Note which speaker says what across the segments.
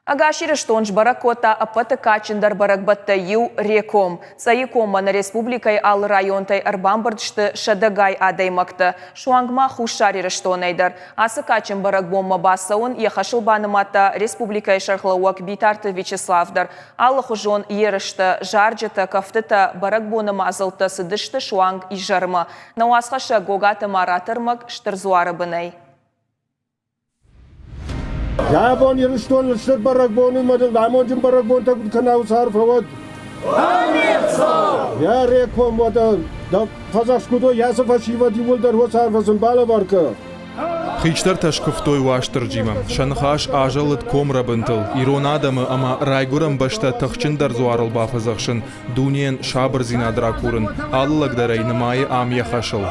Speaker 1: Агашириштонж баракота апатыкачындар баракбатта ю реком. Сайыкомманы республикай ал районтай арбамбардышты шадагай адаймакты. Шуангма хушаририштонайдар. Асыкачын баракбомма басауын ехашылбанымата республикай шархлауак битарты Вячеславдар. Алы хужон ерышты жаржыты кафтыта баракбоны мазылты сыдышты шуанг ижармы. Науасқаша гогаты маратырмак штырзуары бынай.
Speaker 2: Я бон ерштон лштер баракбоны мадал дамонжин баракбон так канал сарфавод. Я реком вода да казахскудо яса фашива диволдар ho сарфасын бала барка.
Speaker 3: Хичтар ташкуфтой ваштырджима. Шанхаш ажалыт комра бынтыл. Ирон адамы ама райгурам башта тахчындар зуарыл бафазахшын. Дуниен шабыр зинадра курын. Аллагдара инамайы ам яхашыл.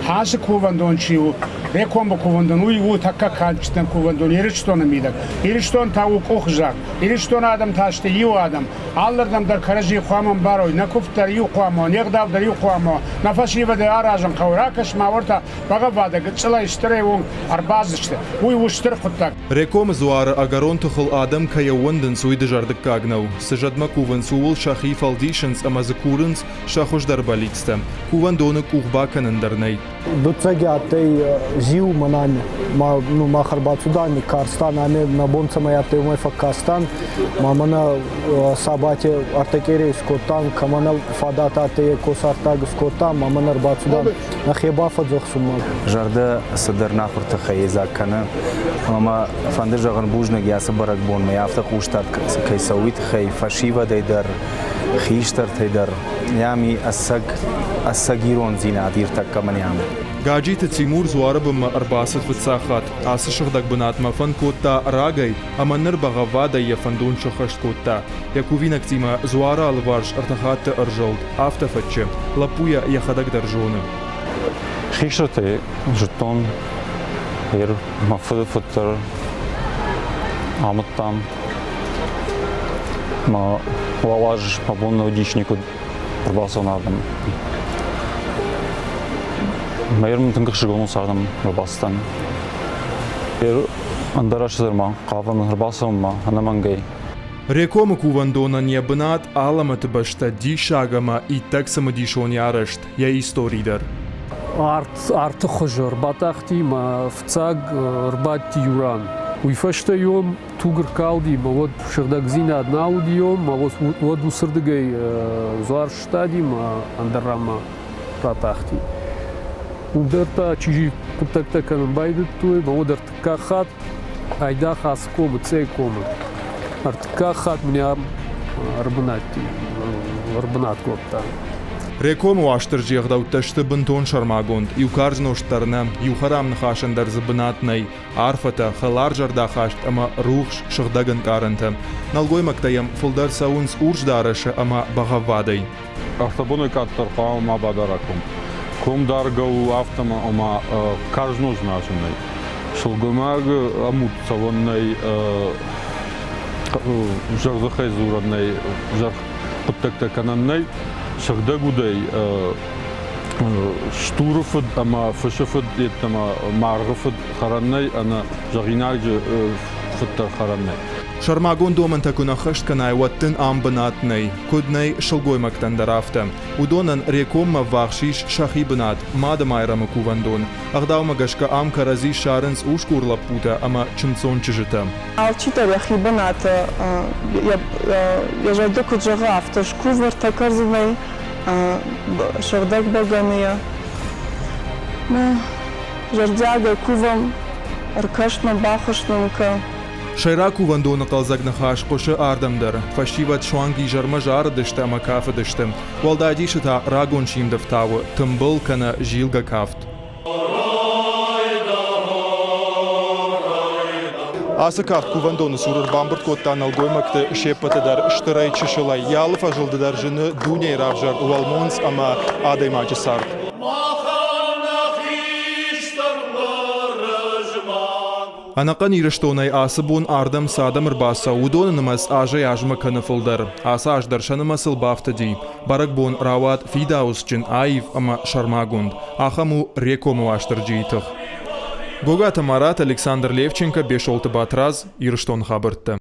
Speaker 4: Хасы кувандон чиу, рекомба кувандон, уйву такка качтан кувандон, еричтона мидак. Еричтон таук охжак, еричтон адам таште ю адам. Аллардам дар каражи хуаман барой, накуфтар ю хуамо, негдав дар ю хуамо. Нафашива де аражан кауракаш маворта багавада, гчила иштреевун арбазыште. Уйву штыр хуттак.
Speaker 3: Реком зуары агарон тухыл адам каяуандын суйды жардык кагнау. Сыжадма куван суул шахи фалдишынс ама закурынс шахушдар баликсты. Кувандоны кухбаканындарнай.
Speaker 5: Дуцаги атай зиу манами, махарбацудани Карстан, ами на бонцама атай мой факастан, мамана сабати артакери скотан, камана фадата атай косартаг скотан, мамана арбацудан нахеба фадзохсумал.
Speaker 6: Жарда садарна фурта хаиза кана, мама фандержаган бужнаг яса баракбон, маяфта хуштат кайсауит хай фашива дайдар. خیشتر تیدر یامی اسگیرون زینا دیر تک من یام.
Speaker 3: گاجیت تیمور زواره بم ارباسط فتساخات. آسشخ دک بنات مفن کوتا راگی اما نر بغواد یفندون شخشت کوتا. یکوینک تیما زواره الوارش ارتخات ارجلد. آفت فتچه لپویا یخدک در جونه.
Speaker 7: خیشتر تی جتون هر مفد فتر آمدتام ما лаваж побонного дичнику рыбалсонадым. Майырмын тыңғық шығуын сардым рыбалстан. Андарашыдырма, қавын рыбалсонма, анамангай.
Speaker 3: Рекомы кувандона не бынат аламаты башта ди шагама и так само дишон ярышт, я историдар.
Speaker 8: Арты хожа рбатахти ма вцаг рбати юран. Уйфаштайом тугр калди, ма вот шагдагзина одна аудиом, ма вот усырдыгай зуар штади, ма андаррама рбатахти. Удерта чижи путактакан байдыт туй, ма вот артыка хат, айда хас комы, цей комы. Артыка хат мне рбанат копта.
Speaker 3: Рекому аштыржиях дауташты бынтон шармагонд, юкаржноштарна, юхарам нахашандар забынатнай, арфата, халар жардахашт, ама рухш шагдаган каранта. Налгой мактаям фулдар саунс урждараша, ама багавадай.
Speaker 9: Автобоной каттар паама бадараком. Ком даргау автома, ама каржноз нашинай. Шылгымаг амут саваннай, жардахай зураннай, жарх путтактакананнай. Шагда гудай штурфуд ама фашфуд еттама маргфуд хараннай ана жагинаржы футтар хараннай.
Speaker 3: Шармагон доман такуна хашт канай ваттын амбанатнай, куднай шалгой мактандарафта. Удонан рекомма вахшиш шахибнат, мада майрама кувандон. Агдаума гашка ам карази шаренс ушкурла пута, ама чимцон чижита.
Speaker 10: Алчита рахибната, я жадок джага автошкувар такарзвай, шардак багамия. Жардяга кувам, аркашна бахашнанка.
Speaker 3: Шайра кувандона қалзагнахаш қошы ардамдар, фашиват шуанги жарма жары дышты ама кафы дышты. Валдади шыта рагон шимдавтавы, тымбыл кана жилга кафт. Асы кафт кувандоны сурыр бамбырт коттан алгоймакты шеппатыдар штырай чышылай ялы фажылдыдар жыны дуняй равжар уалмонс ама адаймачы сарт. Анакан ирыштонай асы бон ардам садам ырбаса удонынымас ажай ажма каныфылдар. Асы аждаршанымасыл бафтади. Барак бон рават фидаус чын аив ама шармагунд. Ахаму рекому аштырджийтых. Гогата Марат, Александр Левченко, Бешолты Батраз, Ирштон Хабыртты.